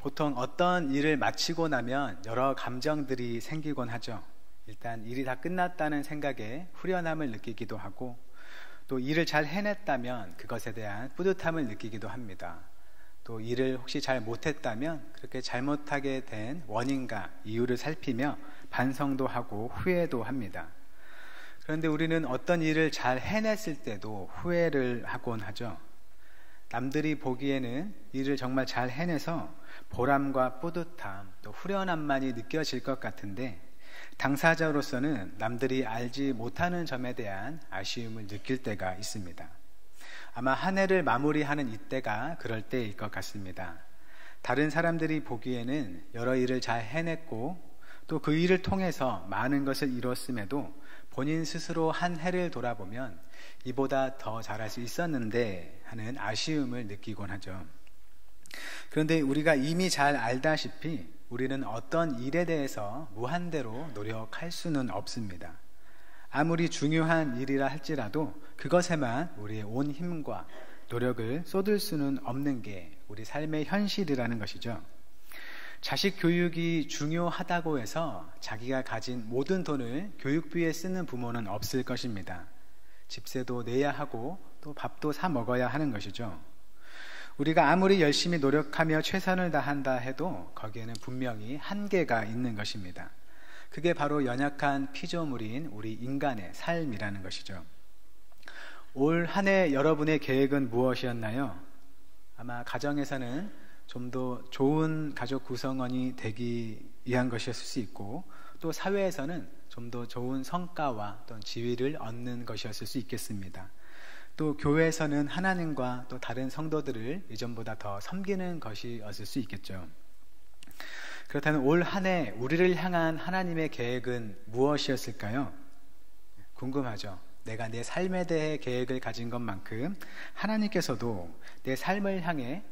보통 어떤 일을 마치고 나면 여러 감정들이 생기곤 하죠. 일단 일이 다 끝났다는 생각에 후련함을 느끼기도 하고, 또 일을 잘 해냈다면 그것에 대한 뿌듯함을 느끼기도 합니다. 또 일을 혹시 잘 못했다면 그렇게 잘못하게 된 원인과 이유를 살피며 반성도 하고 후회도 합니다. 그런데 우리는 어떤 일을 잘 해냈을 때도 후회를 하곤 하죠. 남들이 보기에는 일을 정말 잘 해내서 보람과 뿌듯함, 또 후련함만이 느껴질 것 같은데, 당사자로서는 남들이 알지 못하는 점에 대한 아쉬움을 느낄 때가 있습니다. 아마 한 해를 마무리하는 이때가 그럴 때일 것 같습니다. 다른 사람들이 보기에는 여러 일을 잘 해냈고, 또 그 일을 통해서 많은 것을 이뤘음에도 본인 스스로 한 해를 돌아보면 이보다 더 잘할 수 있었는데 하는 아쉬움을 느끼곤 하죠. 그런데 우리가 이미 잘 알다시피 우리는 어떤 일에 대해서 무한대로 노력할 수는 없습니다. 아무리 중요한 일이라 할지라도 그것에만 우리의 온 힘과 노력을 쏟을 수는 없는 게 우리 삶의 현실이라는 것이죠. 자식 교육이 중요하다고 해서 자기가 가진 모든 돈을 교육비에 쓰는 부모는 없을 것입니다. 집세도 내야 하고 또 밥도 사 먹어야 하는 것이죠. 우리가 아무리 열심히 노력하며 최선을 다한다 해도 거기에는 분명히 한계가 있는 것입니다. 그게 바로 연약한 피조물인 우리 인간의 삶이라는 것이죠. 올 한 해 여러분의 계획은 무엇이었나요? 아마 가정에서는 좀 더 좋은 가족 구성원이 되기 위한 것이었을 수 있고, 또 사회에서는 좀 더 좋은 성과와 또 지위를 얻는 것이었을 수 있겠습니다. 또 교회에서는 하나님과 또 다른 성도들을 이전보다 더 섬기는 것이었을 수 있겠죠. 그렇다면 올 한 해 우리를 향한 하나님의 계획은 무엇이었을까요? 궁금하죠. 내가 내 삶에 대해 계획을 가진 것만큼 하나님께서도 내 삶을 향해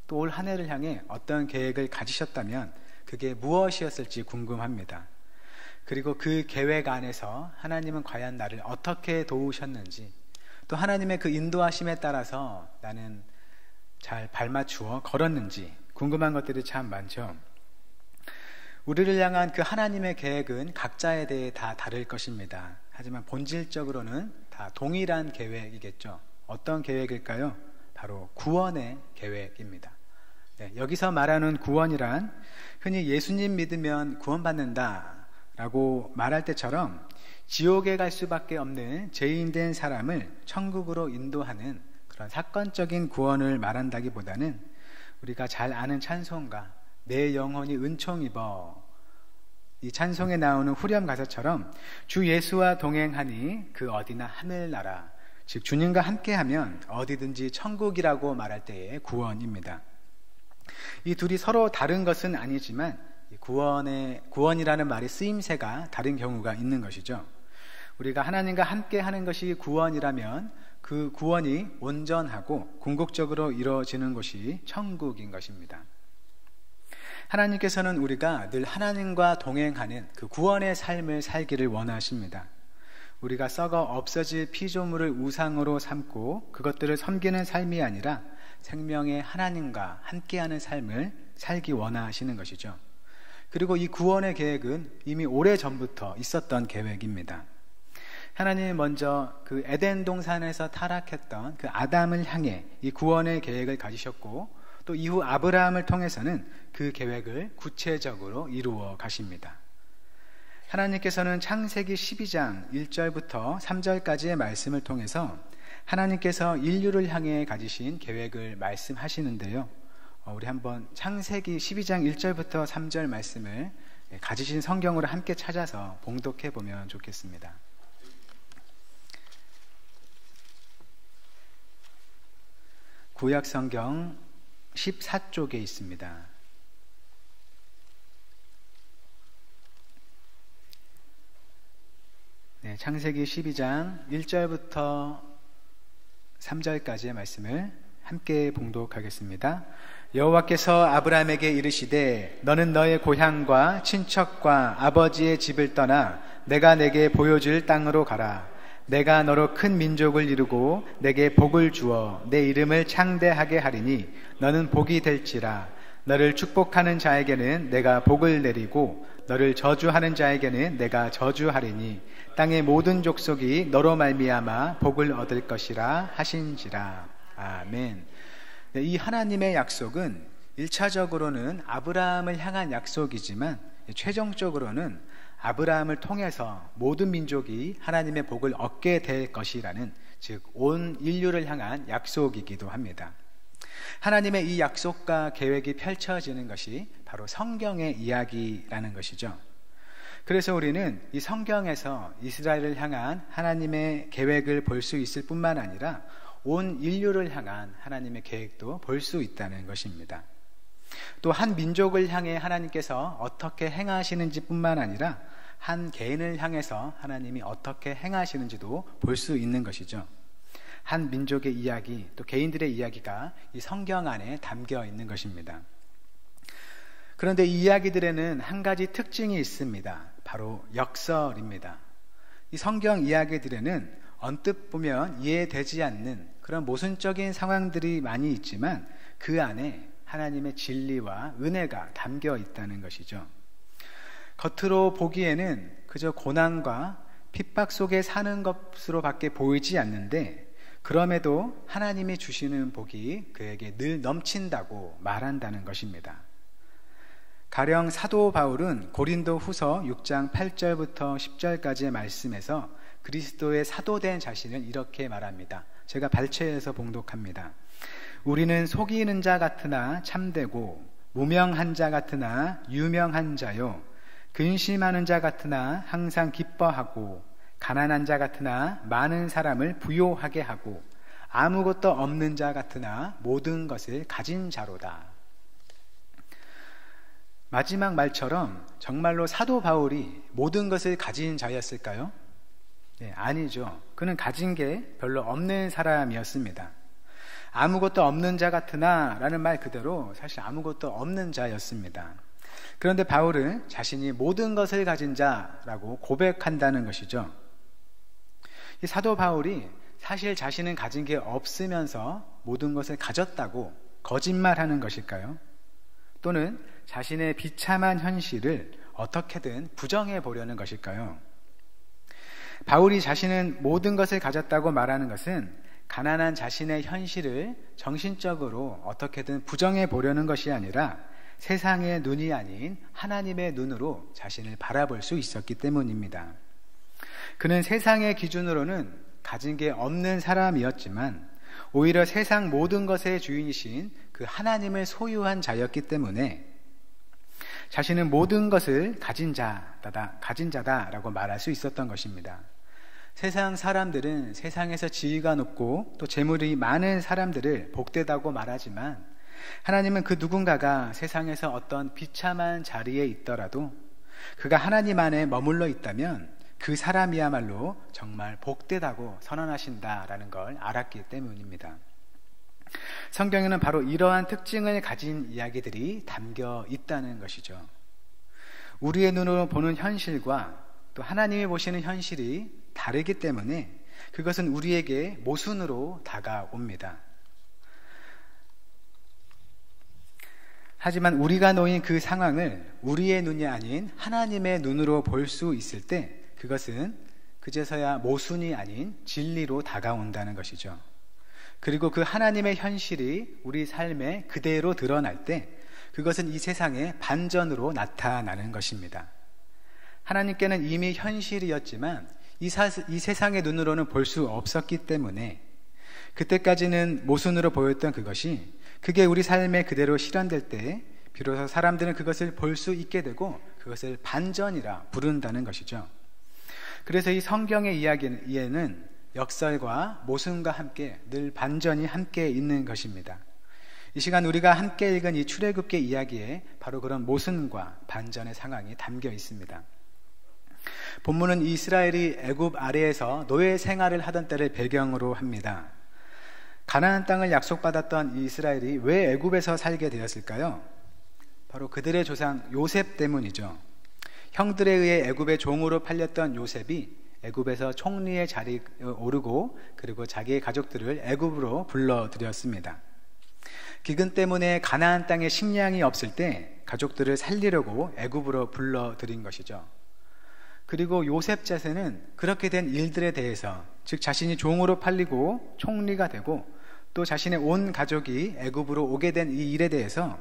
또 올 한 해를 향해 어떤 계획을 가지셨다면 그게 무엇이었을지 궁금합니다. 그리고 그 계획 안에서 하나님은 과연 나를 어떻게 도우셨는지, 또 하나님의 그 인도하심에 따라서 나는 잘 발맞추어 걸었는지 궁금한 것들이 참 많죠. 우리를 향한 그 하나님의 계획은 각자에 대해 다 다를 것입니다. 하지만 본질적으로는 다 동일한 계획이겠죠. 어떤 계획일까요? 바로 구원의 계획입니다. 네, 여기서 말하는 구원이란 흔히 예수님 믿으면 구원받는다 라고 말할 때처럼 지옥에 갈 수밖에 없는 죄인된 사람을 천국으로 인도하는 그런 사건적인 구원을 말한다기보다는 우리가 잘 아는 찬송가 내 영혼이 은총 입어, 이 찬송에 나오는 후렴 가사처럼 주 예수와 동행하니 그 어디나 하늘나라, 즉 주님과 함께하면 어디든지 천국이라고 말할 때의 구원입니다. 이 둘이 서로 다른 것은 아니지만 구원이라는 말의 쓰임새가 다른 경우가 있는 것이죠. 우리가 하나님과 함께하는 것이 구원이라면 그 구원이 온전하고 궁극적으로 이루어지는 곳이 천국인 것입니다. 하나님께서는 우리가 늘 하나님과 동행하는 그 구원의 삶을 살기를 원하십니다. 우리가 썩어 없어질 피조물을 우상으로 삼고 그것들을 섬기는 삶이 아니라 생명의 하나님과 함께하는 삶을 살기 원하시는 것이죠. 그리고 이 구원의 계획은 이미 오래전부터 있었던 계획입니다. 하나님이 먼저 그 에덴 동산에서 타락했던 그 아담을 향해 이 구원의 계획을 가지셨고, 또 이후 아브라함을 통해서는 그 계획을 구체적으로 이루어 가십니다. 하나님께서는 창세기 12장 1절부터 3절까지의 말씀을 통해서 하나님께서 인류를 향해 가지신 계획을 말씀하시는데요. 우리 한번 창세기 12장 1절부터 3절 말씀을 가지신 성경으로 함께 찾아서 봉독해 보면 좋겠습니다. 구약 성경 14쪽에 있습니다. 네, 창세기 12장 1절부터 3절까지의 말씀을 함께 봉독하겠습니다. 여호와께서 아브라함에게 이르시되 너는 너의 고향과 친척과 아버지의 집을 떠나 내가 내게 보여줄 땅으로 가라. 내가 너로 큰 민족을 이루고 내게 복을 주어 내 이름을 창대하게 하리니 너는 복이 될지라. 너를 축복하는 자에게는 내가 복을 내리고 너를 저주하는 자에게는 내가 저주하리니 땅의 모든 족속이 너로 말미암아 복을 얻을 것이라 하신지라. 아멘. 이 하나님의 약속은 1차적으로는 아브라함을 향한 약속이지만 최종적으로는 아브라함을 통해서 모든 민족이 하나님의 복을 얻게 될 것이라는, 즉 온 인류를 향한 약속이기도 합니다. 하나님의 이 약속과 계획이 펼쳐지는 것이 바로 성경의 이야기라는 것이죠. 그래서 우리는 이 성경에서 이스라엘을 향한 하나님의 계획을 볼 수 있을 뿐만 아니라 온 인류를 향한 하나님의 계획도 볼 수 있다는 것입니다. 또 한 민족을 향해 하나님께서 어떻게 행하시는지 뿐만 아니라 한 개인을 향해서 하나님이 어떻게 행하시는지도 볼 수 있는 것이죠. 한 민족의 이야기, 또 개인들의 이야기가 이 성경 안에 담겨 있는 것입니다. 그런데 이 이야기들에는 한 가지 특징이 있습니다. 바로 역설입니다. 이 성경 이야기들에는 언뜻 보면 이해되지 않는 그런 모순적인 상황들이 많이 있지만 그 안에 하나님의 진리와 은혜가 담겨 있다는 것이죠. 겉으로 보기에는 그저 고난과 핍박 속에 사는 것으로 밖에 보이지 않는데, 그럼에도 하나님이 주시는 복이 그에게 늘 넘친다고 말한다는 것입니다. 가령 사도 바울은 고린도 후서 6장 8절부터 10절까지의 말씀에서 그리스도의 사도된 자신을 이렇게 말합니다. 제가 발췌해서 봉독합니다. 우리는 속이는 자 같으나 참되고 무명한 자 같으나 유명한 자요, 근심하는 자 같으나 항상 기뻐하고 가난한 자 같으나 많은 사람을 부요하게 하고 아무것도 없는 자 같으나 모든 것을 가진 자로다. 마지막 말처럼 정말로 사도 바울이 모든 것을 가진 자였을까요? 네, 아니죠. 그는 가진 게 별로 없는 사람이었습니다. 아무것도 없는 자 같으나 라는 말 그대로 사실 아무것도 없는 자였습니다. 그런데 바울은 자신이 모든 것을 가진 자라고 고백한다는 것이죠. 이 사도 바울이 사실 자신은 가진 게 없으면서 모든 것을 가졌다고 거짓말하는 것일까요? 또는 자신의 비참한 현실을 어떻게든 부정해 보려는 것일까요? 바울이 자신은 모든 것을 가졌다고 말하는 것은 가난한 자신의 현실을 정신적으로 어떻게든 부정해 보려는 것이 아니라 세상의 눈이 아닌 하나님의 눈으로 자신을 바라볼 수 있었기 때문입니다. 그는 세상의 기준으로는 가진 게 없는 사람이었지만 오히려 세상 모든 것의 주인이신 그 하나님을 소유한 자였기 때문에 자신은 모든 것을 가진 자다라고 말할 수 있었던 것입니다. 세상 사람들은 세상에서 지위가 높고 또 재물이 많은 사람들을 복되다고 말하지만 하나님은 그 누군가가 세상에서 어떤 비참한 자리에 있더라도 그가 하나님 안에 머물러 있다면 그 사람이야말로 정말 복되다고 선언하신다라는 걸 알았기 때문입니다. 성경에는 바로 이러한 특징을 가진 이야기들이 담겨 있다는 것이죠. 우리의 눈으로 보는 현실과 또 하나님이 보시는 현실이 다르기 때문에 그것은 우리에게 모순으로 다가옵니다. 하지만 우리가 놓인 그 상황을 우리의 눈이 아닌 하나님의 눈으로 볼 수 있을 때 그것은 그제서야 모순이 아닌 진리로 다가온다는 것이죠. 그리고 그 하나님의 현실이 우리 삶에 그대로 드러날 때 그것은 이 세상의 반전으로 나타나는 것입니다. 하나님께는 이미 현실이었지만 이 세상의 눈으로는 볼 수 없었기 때문에 그때까지는 모순으로 보였던 그것이 그게 우리 삶에 그대로 실현될 때 비로소 사람들은 그것을 볼 수 있게 되고 그것을 반전이라 부른다는 것이죠. 그래서 이 성경의 이야기에는 역설과 모순과 함께 늘 반전이 함께 있는 것입니다. 이 시간 우리가 함께 읽은 이 출애굽기 이야기에 바로 그런 모순과 반전의 상황이 담겨 있습니다. 본문은 이스라엘이 애굽 아래에서 노예 생활을 하던 때를 배경으로 합니다. 가나안 땅을 약속받았던 이스라엘이 왜 애굽에서 살게 되었을까요? 바로 그들의 조상 요셉 때문이죠. 형들에 의해 애굽의 종으로 팔렸던 요셉이 애굽에서 총리의 자리에 오르고 그리고 자기의 가족들을 애굽으로 불러들였습니다. 기근 때문에 가나안 땅에 식량이 없을 때 가족들을 살리려고 애굽으로 불러들인 것이죠. 그리고 요셉 자세는 그렇게 된 일들에 대해서, 즉 자신이 종으로 팔리고 총리가 되고 또 자신의 온 가족이 애굽으로 오게 된 이 일에 대해서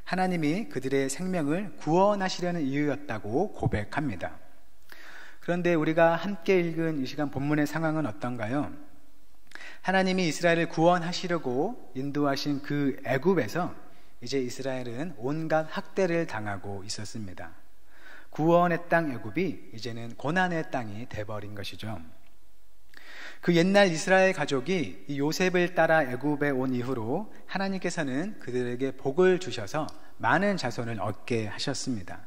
하나님이 그들의 생명을 구원하시려는 이유였다고 고백합니다. 그런데 우리가 함께 읽은 이 시간 본문의 상황은 어떤가요? 하나님이 이스라엘을 구원하시려고 인도하신 그 애굽에서 이제 이스라엘은 온갖 학대를 당하고 있었습니다. 구원의 땅 애굽이 이제는 고난의 땅이 돼버린 것이죠. 그 옛날 이스라엘 가족이 이 요셉을 따라 애굽에 온 이후로 하나님께서는 그들에게 복을 주셔서 많은 자손을 얻게 하셨습니다.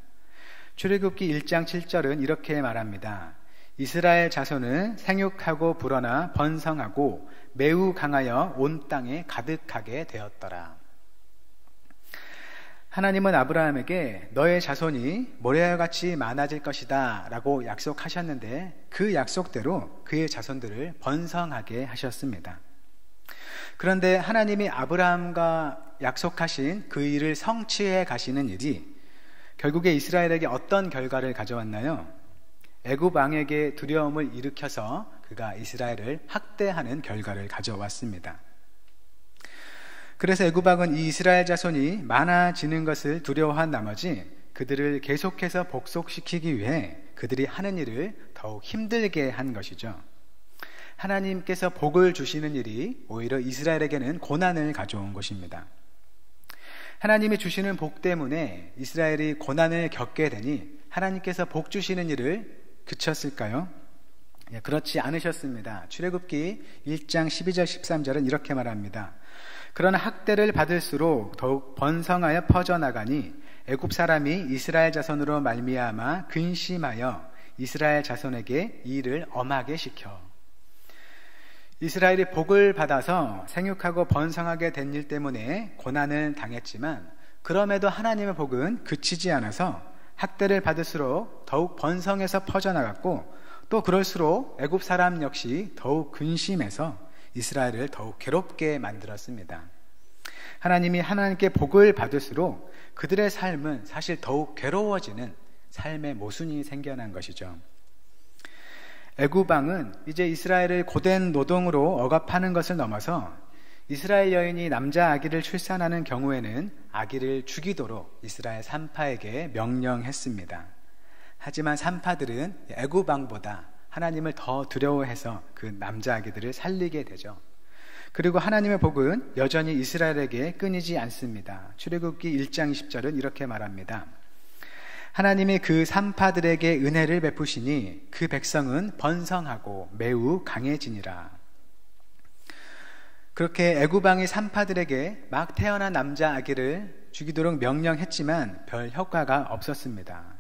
출애굽기 1장 7절은 이렇게 말합니다. 이스라엘 자손은 생육하고 불어나 번성하고 매우 강하여 온 땅에 가득하게 되었더라. 하나님은 아브라함에게 너의 자손이 모래와 같이 많아질 것이다 라고 약속하셨는데 그 약속대로 그의 자손들을 번성하게 하셨습니다. 그런데 하나님이 아브라함과 약속하신 그 일을 성취해 가시는 일이 결국에 이스라엘에게 어떤 결과를 가져왔나요? 애굽 왕에게 두려움을 일으켜서 그가 이스라엘을 학대하는 결과를 가져왔습니다. 그래서 애굽 왕은 이 이스라엘 자손이 많아지는 것을 두려워한 나머지 그들을 계속해서 복속시키기 위해 그들이 하는 일을 더욱 힘들게 한 것이죠. 하나님께서 복을 주시는 일이 오히려 이스라엘에게는 고난을 가져온 것입니다. 하나님이 주시는 복 때문에 이스라엘이 고난을 겪게 되니 하나님께서 복 주시는 일을 그쳤을까요? 그렇지 않으셨습니다. 출애굽기 1장 12절 13절은 이렇게 말합니다. 그러나 학대를 받을수록 더욱 번성하여 퍼져나가니 애굽 사람이 이스라엘 자손으로 말미암아 근심하여 이스라엘 자손에게 이 일을 엄하게 시켜. 이스라엘이 복을 받아서 생육하고 번성하게 된 일 때문에 고난을 당했지만 그럼에도 하나님의 복은 그치지 않아서 학대를 받을수록 더욱 번성해서 퍼져나갔고 또 그럴수록 애굽 사람 역시 더욱 근심해서 이스라엘을 더욱 괴롭게 만들었습니다. 하나님이 하나님께 복을 받을수록 그들의 삶은 사실 더욱 괴로워지는 삶의 모순이 생겨난 것이죠. 애굽 왕은 이제 이스라엘을 고된 노동으로 억압하는 것을 넘어서 이스라엘 여인이 남자 아기를 출산하는 경우에는 아기를 죽이도록 이스라엘 산파에게 명령했습니다. 하지만 산파들은 애굽 왕보다 하나님을 더 두려워해서 그 남자 아기들을 살리게 되죠. 그리고 하나님의 복은 여전히 이스라엘에게 끊이지 않습니다. 출애굽기 1장 20절은 이렇게 말합니다. 하나님이 그 산파들에게 은혜를 베푸시니 그 백성은 번성하고 매우 강해지니라. 그렇게 애굽 왕이 산파들에게 막 태어난 남자 아기를 죽이도록 명령했지만 별 효과가 없었습니다.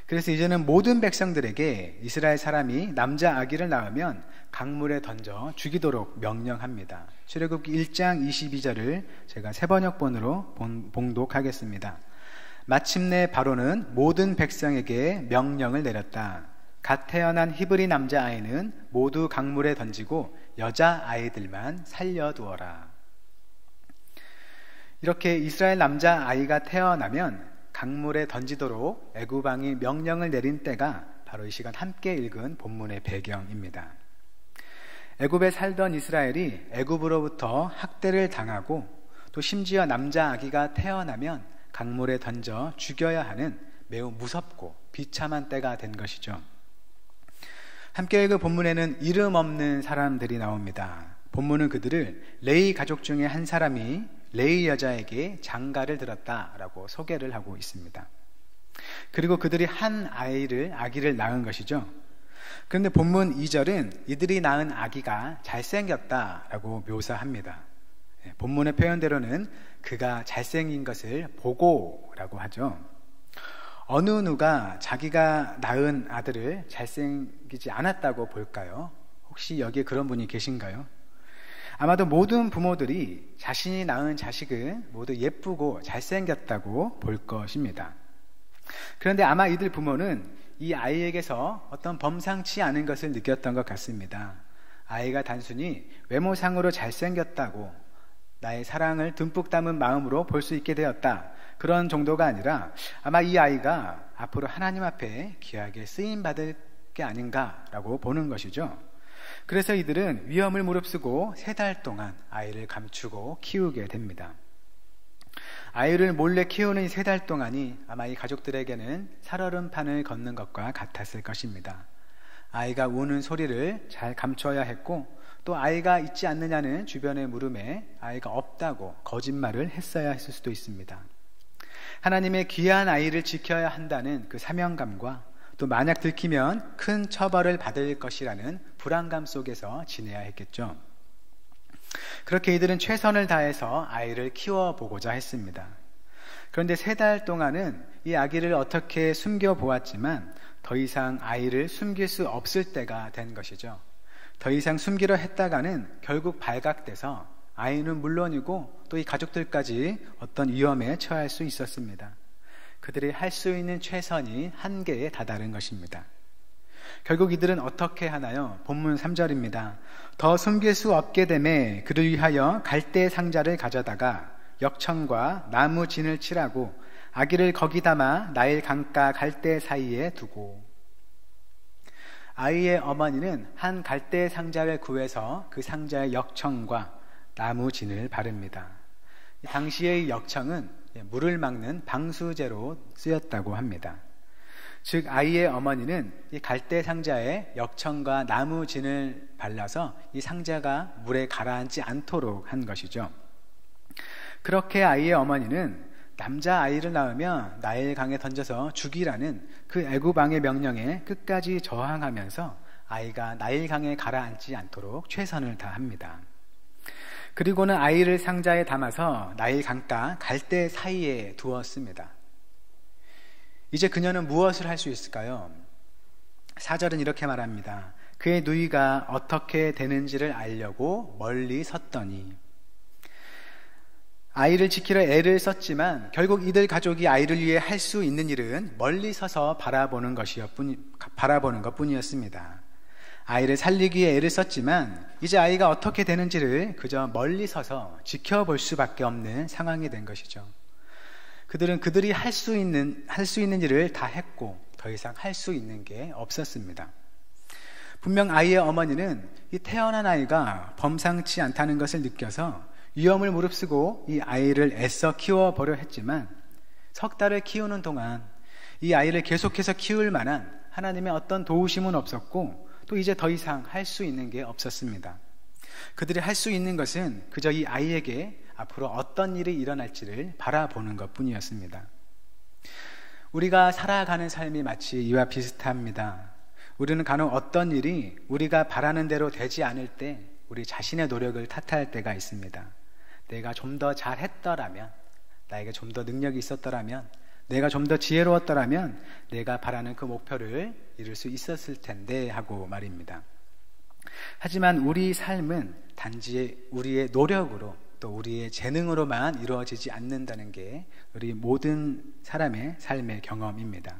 그래서 이제는 모든 백성들에게 이스라엘 사람이 남자 아기를 낳으면 강물에 던져 죽이도록 명령합니다. 출애굽기 1장 22절을 제가 세번역본으로 봉독하겠습니다. 마침내 바로는 모든 백성에게 명령을 내렸다. 갓 태어난 히브리 남자아이는 모두 강물에 던지고 여자아이들만 살려두어라. 이렇게 이스라엘 남자아이가 태어나면 강물에 던지도록 애굽 왕이 명령을 내린 때가 바로 이 시간 함께 읽은 본문의 배경입니다. 애굽에 살던 이스라엘이 애굽으로부터 학대를 당하고 또 심지어 남자 아기가 태어나면 강물에 던져 죽여야 하는 매우 무섭고 비참한 때가 된 것이죠. 함께 읽은 본문에는 이름 없는 사람들이 나옵니다. 본문은 그들을 레위 가족 중에 한 사람이 레위 여자에게 장가를 들었다라고 소개를 하고 있습니다. 그리고 그들이 한 아기를 낳은 것이죠. 그런데 본문 2절은 이들이 낳은 아기가 잘생겼다라고 묘사합니다. 본문의 표현대로는 그가 잘생긴 것을 보고라고 하죠. 어느 누가 자기가 낳은 아들을 잘생기지 않았다고 볼까요? 혹시 여기에 그런 분이 계신가요? 아마도 모든 부모들이 자신이 낳은 자식은 모두 예쁘고 잘생겼다고 볼 것입니다. 그런데 아마 이들 부모는 이 아이에게서 어떤 범상치 않은 것을 느꼈던 것 같습니다. 아이가 단순히 외모상으로 잘생겼다고 나의 사랑을 듬뿍 담은 마음으로 볼 수 있게 되었다. 그런 정도가 아니라 아마 이 아이가 앞으로 하나님 앞에 귀하게 쓰임받을 게 아닌가라고 보는 것이죠. 그래서 이들은 위험을 무릅쓰고 3달 동안 아이를 감추고 키우게 됩니다. 아이를 몰래 키우는 이 3달 동안이 아마 이 가족들에게는 살얼음판을 걷는 것과 같았을 것입니다. 아이가 우는 소리를 잘 감춰야 했고, 또 아이가 있지 않느냐는 주변의 물음에 아이가 없다고 거짓말을 했어야 했을 수도 있습니다. 하나님의 귀한 아이를 지켜야 한다는 그 사명감과 또 만약 들키면 큰 처벌을 받을 것이라는 불안감 속에서 지내야 했겠죠. 그렇게 이들은 최선을 다해서 아이를 키워보고자 했습니다. 그런데 3달 동안은 이 아기를 어떻게 숨겨보았지만 더 이상 아이를 숨길 수 없을 때가 된 것이죠. 더 이상 숨기려 했다가는 결국 발각돼서 아이는 물론이고 또 이 가족들까지 어떤 위험에 처할 수 있었습니다. 그들이 할 수 있는 최선이 한계에 다다른 것입니다. 결국 이들은 어떻게 하나요? 본문 3절입니다. 더 숨길 수 없게 되매 그를 위하여 갈대 상자를 가져다가 역청과 나무 진을 칠하고 아기를 거기 담아 나일 강가 갈대 사이에 두고. 아이의 어머니는 한 갈대 상자를 구해서 그 상자에 역청과 나무 진을 바릅니다. 당시의 역청은 물을 막는 방수제로 쓰였다고 합니다. 즉 아이의 어머니는 이 갈대 상자에 역청과 나무 진을 발라서 이 상자가 물에 가라앉지 않도록 한 것이죠. 그렇게 아이의 어머니는 남자 아이를 낳으면 나일 강에 던져서 죽이라는 그 애굽 왕의 명령에 끝까지 저항하면서 아이가 나일 강에 가라앉지 않도록 최선을 다합니다. 그리고는 아이를 상자에 담아서 나일 강가 갈대 사이에 두었습니다. 이제 그녀는 무엇을 할 수 있을까요? 4절은 이렇게 말합니다. 그의 누이가 어떻게 되는지를 알려고 멀리 섰더니. 아이를 지키려 애를 썼지만 결국 이들 가족이 아이를 위해 할 수 있는 일은 멀리 서서 바라보는 것뿐이었습니다. 아이를 살리기 위해 애를 썼지만 이제 아이가 어떻게 되는지를 그저 멀리 서서 지켜볼 수밖에 없는 상황이 된 것이죠. 그들은 그들이 할 수 있는 일을 다 했고 더 이상 할 수 있는 게 없었습니다. 분명 아이의 어머니는 이 태어난 아이가 범상치 않다는 것을 느껴서 위험을 무릅쓰고 이 아이를 애써 키워보려 했지만 석 달을 키우는 동안 이 아이를 계속해서 키울 만한 하나님의 어떤 도우심은 없었고 또 이제 더 이상 할 수 있는 게 없었습니다. 그들이 할 수 있는 것은 그저 이 아이에게 앞으로 어떤 일이 일어날지를 바라보는 것뿐이었습니다. 우리가 살아가는 삶이 마치 이와 비슷합니다. 우리는 간혹 어떤 일이 우리가 바라는 대로 되지 않을 때 우리 자신의 노력을 탓할 때가 있습니다. 내가 좀 더 잘했더라면, 나에게 좀 더 능력이 있었더라면, 내가 좀 더 지혜로웠더라면 내가 바라는 그 목표를 이룰 수 있었을 텐데 하고 말입니다. 하지만 우리 삶은 단지 우리의 노력으로 또 우리의 재능으로만 이루어지지 않는다는 게 우리 모든 사람의 삶의 경험입니다.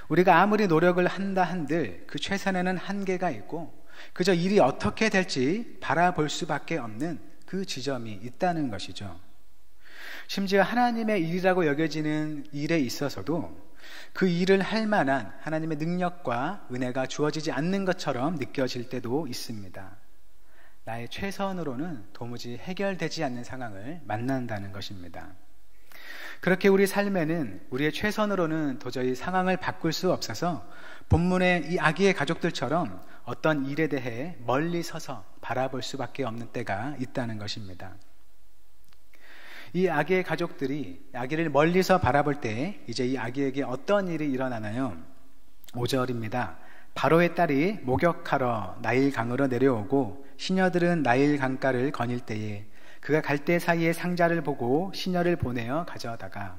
우리가 아무리 노력을 한다 한들 그 최선에는 한계가 있고 그저 일이 어떻게 될지 바라볼 수밖에 없는 그 지점이 있다는 것이죠. 심지어 하나님의 일이라고 여겨지는 일에 있어서도 그 일을 할 만한 하나님의 능력과 은혜가 주어지지 않는 것처럼 느껴질 때도 있습니다. 나의 최선으로는 도무지 해결되지 않는 상황을 만난다는 것입니다. 그렇게 우리 삶에는 우리의 최선으로는 도저히 상황을 바꿀 수 없어서 본문의 이 아기의 가족들처럼 어떤 일에 대해 멀리 서서 바라볼 수밖에 없는 때가 있다는 것입니다. 이 아기의 가족들이 아기를 멀리서 바라볼 때 이제 이 아기에게 어떤 일이 일어나나요? 5절입니다. 바로의 딸이 목욕하러 나일 강으로 내려오고 시녀들은 나일 강가를 거닐 때에 그가 갈대 사이에 상자를 보고 시녀를 보내어 가져다가.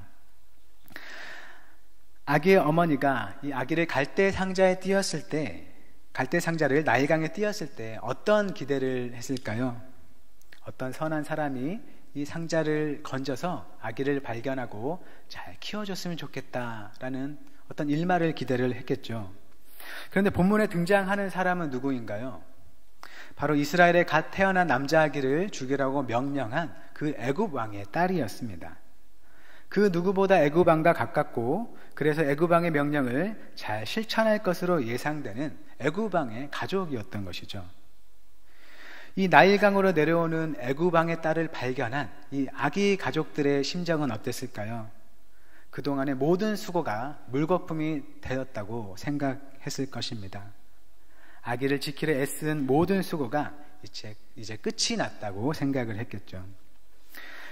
아기의 어머니가 이 아기를 갈대 상자에 띄었을 때, 갈대 상자를 나일 강에 띄었을 때 어떤 기대를 했을까요? 어떤 선한 사람이 이 상자를 건져서 아기를 발견하고 잘 키워줬으면 좋겠다라는 어떤 일말을 기대를 했겠죠. 그런데 본문에 등장하는 사람은 누구인가요? 바로 이스라엘에 갓 태어난 남자 아기를 죽이라고 명령한 그 애굽 왕의 딸이었습니다. 그 누구보다 애굽 왕과 가깝고 그래서 애굽 왕의 명령을 잘 실천할 것으로 예상되는 애굽 왕의 가족이었던 것이죠. 이 나일강으로 내려오는 애굽 왕의 딸을 발견한 이 아기 가족들의 심정은 어땠을까요? 그동안의 모든 수고가 물거품이 되었다고 생각했을 것입니다. 아기를 지키려 애쓴 모든 수고가 이제 끝이 났다고 생각을 했겠죠.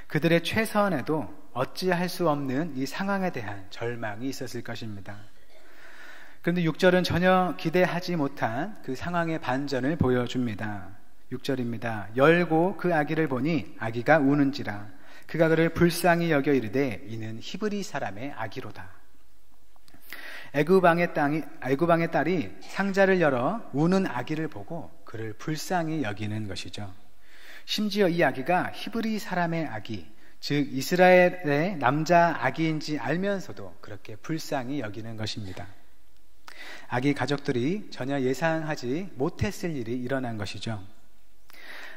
그들의 최선에도 어찌할 수 없는 이 상황에 대한 절망이 있었을 것입니다. 그런데 6절은 전혀 기대하지 못한 그 상황의 반전을 보여줍니다. 6절입니다. 열고 그 아기를 보니 아기가 우는지라 그가 그를 불쌍히 여겨 이르되 이는 히브리 사람의 아기로다. 애굽 왕의 딸이 상자를 열어 우는 아기를 보고 그를 불쌍히 여기는 것이죠. 심지어 이 아기가 히브리 사람의 아기, 즉 이스라엘의 남자 아기인지 알면서도 그렇게 불쌍히 여기는 것입니다. 아기 가족들이 전혀 예상하지 못했을 일이 일어난 것이죠.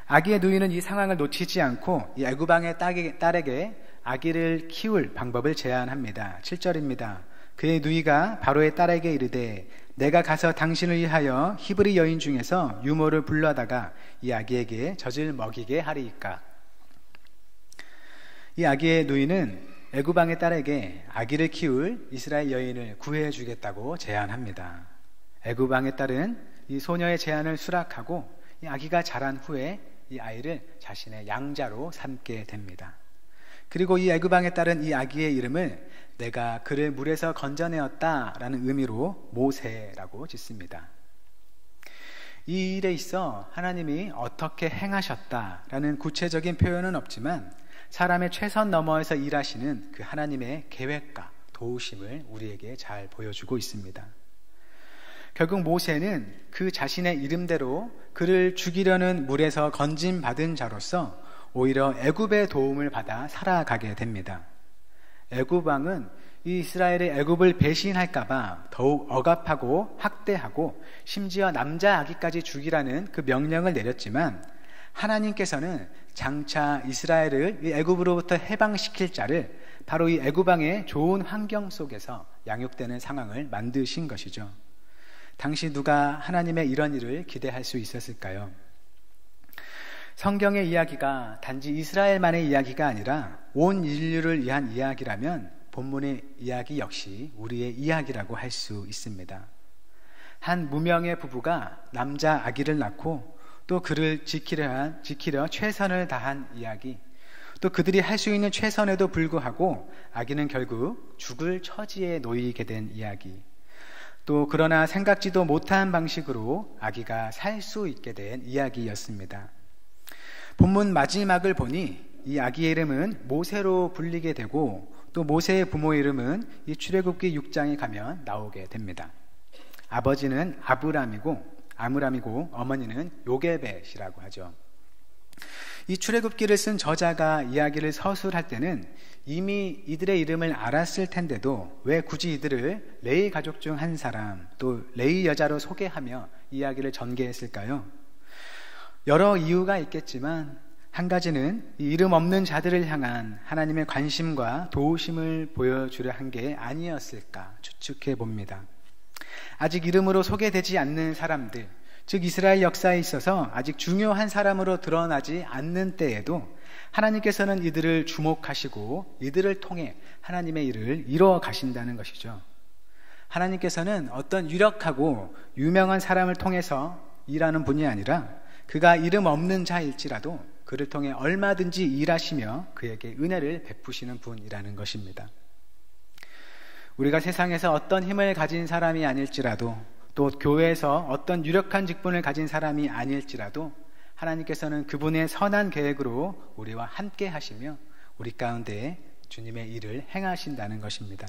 아기의 누이는 이 상황을 놓치지 않고 이 애굽 왕의 딸에게 아기를 키울 방법을 제안합니다. 7절입니다. 그의 누이가 바로의 딸에게 이르되 내가 가서 당신을 위하여 히브리 여인 중에서 유모를 불러다가 이 아기에게 젖을 먹이게 하리이까. 이 아기의 누이는 애굽 왕의 딸에게 아기를 키울 이스라엘 여인을 구해 주겠다고 제안합니다. 애굽 왕의 딸은 이 소녀의 제안을 수락하고 이 아기가 자란 후에 이 아이를 자신의 양자로 삼게 됩니다. 그리고 이 애굽 왕의 딸은 이 아기의 이름을 내가 그를 물에서 건져내었다라는 의미로 모세라고 짓습니다. 이 일에 있어 하나님이 어떻게 행하셨다라는 구체적인 표현은 없지만 사람의 최선 너머에서 일하시는 그 하나님의 계획과 도우심을 우리에게 잘 보여주고 있습니다. 결국 모세는 그 자신의 이름대로 그를 죽이려는 물에서 건짐받은 자로서 오히려 애굽의 도움을 받아 살아가게 됩니다. 애굽 왕은 이 이스라엘의 애굽을 배신할까봐 더욱 억압하고 학대하고 심지어 남자 아기까지 죽이라는 그 명령을 내렸지만 하나님께서는 장차 이스라엘을 이 애굽으로부터 해방시킬 자를 바로 이 애굽 왕의 좋은 환경 속에서 양육되는 상황을 만드신 것이죠. 당시 누가 하나님의 이런 일을 기대할 수 있었을까요? 성경의 이야기가 단지 이스라엘만의 이야기가 아니라 온 인류를 위한 이야기라면 본문의 이야기 역시 우리의 이야기라고 할 수 있습니다. 한 무명의 부부가 남자 아기를 낳고 또 그를 지키려 최선을 다한 이야기, 또 그들이 할 수 있는 최선에도 불구하고 아기는 결국 죽을 처지에 놓이게 된 이야기, 또 그러나 생각지도 못한 방식으로 아기가 살 수 있게 된 이야기였습니다. 본문 마지막을 보니 이 아기의 이름은 모세로 불리게 되고 또 모세의 부모의 이름은 이 출애굽기 6장에 가면 나오게 됩니다. 아버지는 아므람이고 어머니는 요게벳이라고 하죠. 이 출애굽기를 쓴 저자가 이야기를 서술할 때는 이미 이들의 이름을 알았을 텐데도 왜 굳이 이들을 레위 가족 중 한 사람, 또 레위 여자로 소개하며 이야기를 전개했을까요? 여러 이유가 있겠지만 한 가지는 이 이름 없는 자들을 향한 하나님의 관심과 도우심을 보여주려 한 게 아니었을까 추측해 봅니다. 아직 이름으로 소개되지 않는 사람들, 즉 이스라엘 역사에 있어서 아직 중요한 사람으로 드러나지 않는 때에도 하나님께서는 이들을 주목하시고 이들을 통해 하나님의 일을 이루어 가신다는 것이죠. 하나님께서는 어떤 유력하고 유명한 사람을 통해서 일하는 분이 아니라 그가 이름 없는 자일지라도 그를 통해 얼마든지 일하시며 그에게 은혜를 베푸시는 분이라는 것입니다. 우리가 세상에서 어떤 힘을 가진 사람이 아닐지라도 또 교회에서 어떤 유력한 직분을 가진 사람이 아닐지라도 하나님께서는 그분의 선한 계획으로 우리와 함께 하시며 우리 가운데 주님의 일을 행하신다는 것입니다.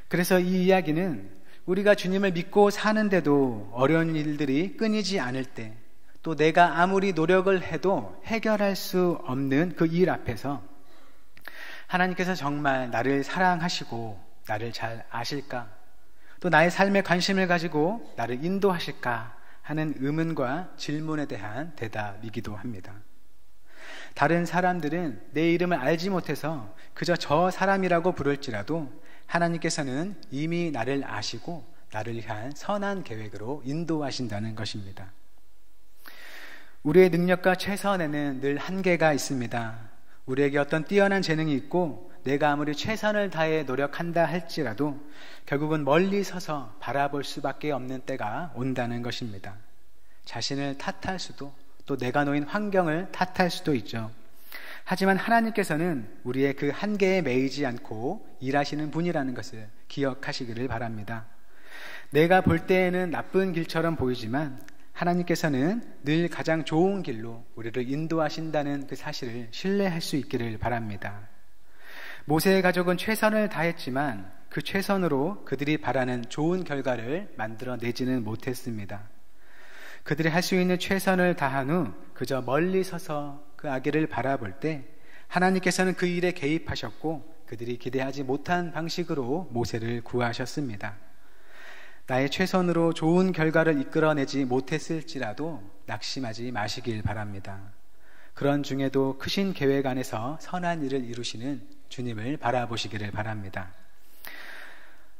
그래서 이 이야기는 우리가 주님을 믿고 사는데도 어려운 일들이 끊이지 않을 때, 또 내가 아무리 노력을 해도 해결할 수 없는 그 일 앞에서 하나님께서 정말 나를 사랑하시고 나를 잘 아실까, 또 나의 삶에 관심을 가지고 나를 인도하실까 하는 의문과 질문에 대한 대답이기도 합니다. 다른 사람들은 내 이름을 알지 못해서 그저 저 사람이라고 부를지라도 하나님께서는 이미 나를 아시고 나를 위한 선한 계획으로 인도하신다는 것입니다. 우리의 능력과 최선에는 늘 한계가 있습니다. 우리에게 어떤 뛰어난 재능이 있고 내가 아무리 최선을 다해 노력한다 할지라도 결국은 멀리 서서 바라볼 수밖에 없는 때가 온다는 것입니다. 자신을 탓할 수도, 또 내가 놓인 환경을 탓할 수도 있죠. 하지만 하나님께서는 우리의 그 한계에 매이지 않고 일하시는 분이라는 것을 기억하시기를 바랍니다. 내가 볼 때에는 나쁜 길처럼 보이지만 하나님께서는 늘 가장 좋은 길로 우리를 인도하신다는 그 사실을 신뢰할 수 있기를 바랍니다. 모세의 가족은 최선을 다했지만 그 최선으로 그들이 바라는 좋은 결과를 만들어내지는 못했습니다. 그들이 할 수 있는 최선을 다한 후 그저 멀리 서서 그 아기를 바라볼 때 하나님께서는 그 일에 개입하셨고 그들이 기대하지 못한 방식으로 모세를 구하셨습니다. 나의 최선으로 좋은 결과를 이끌어내지 못했을지라도 낙심하지 마시길 바랍니다. 그런 중에도 크신 계획 안에서 선한 일을 이루시는 주님을 바라보시기를 바랍니다.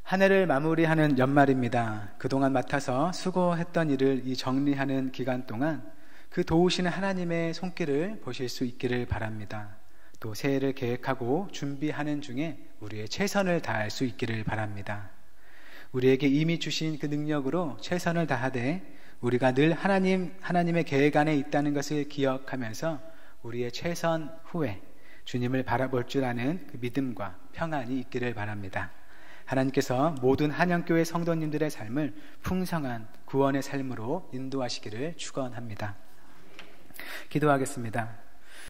한 해를 마무리하는 연말입니다. 그동안 맡아서 수고했던 일을 정리하는 기간 동안 그 도우시는 하나님의 손길을 보실 수 있기를 바랍니다. 또 새해를 계획하고 준비하는 중에 우리의 최선을 다할 수 있기를 바랍니다. 우리에게 이미 주신 그 능력으로 최선을 다하되 우리가 늘 하나님의 계획 안에 있다는 것을 기억하면서 우리의 최선 후에 주님을 바라볼 줄 아는 그 믿음과 평안이 있기를 바랍니다. 하나님께서 모든 한영교회 성도님들의 삶을 풍성한 구원의 삶으로 인도하시기를 축원합니다. 기도하겠습니다.